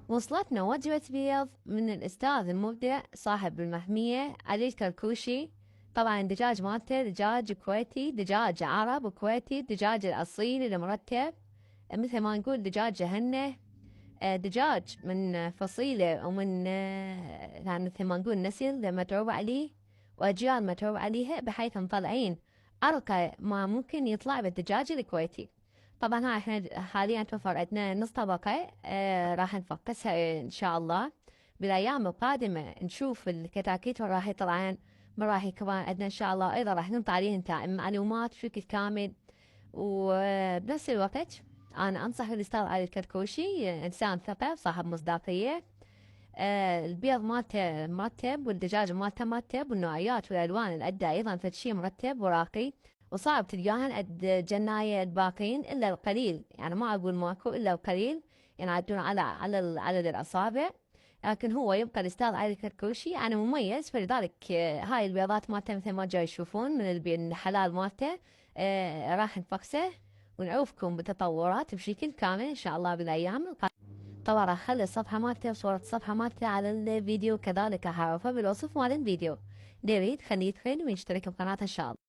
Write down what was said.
وصلتنا وجبة بيض من الأستاذ المبدع صاحب المحمية علي الكركوشي. طبعا الدجاج مالته دجاج كويتي، دجاج عرب كويتي، الدجاج الأصيل المرتب، مثل ما نقول دجاج جهنة. دجاج من فصيلة ومن يعني مثل ما نقول نسل متعوب عليه وأجيال متعوب عليها، بحيث مطلعين أرقى ما ممكن يطلع بالدجاج الكويتي. طبعا هاي احنا حاليا توفر عندنا نص طبقة، راح نفقسها إن شاء الله بالأيام القادمة. نشوف الكتاكيت وين راح يطلعن، ما راح يكون عندنا إن شاء الله. أيضا راح ننطي عليهن معلومات بشكل كامل. وبنفس الوقت أنا أنصح الأستاذ علي الكركوشي، إنسان ثقة صاحب مصداقية. البيض مالته مرتب، والدجاج مالته مرتب، والنوعيات والألوان الأدى أيضا فد شي مرتب وراقي، وصعب تلقاهن عند جناية الباقين إلا القليل. يعني ما أقول ماكو إلا القليل ينعدون على عدد الأصابع. لكن هو يبقى الأستاذ علي الكركوشي يعني مميز، فلذلك هاي البيضات مالته مثل ما جاي يشوفون من الحلال مالته. راح نفقسه ونعوفكم بتطورات بشكل كامل إن شاء الله بالأيام القادمة. طبعا راح اخلي الصفحة مالته وصورة الصفحة مالته على الفيديو، كذلك هعرفه بالوصف مال الفيديو. اللي يريد خليه يدخل ويشترك بقناته إن شاء الله.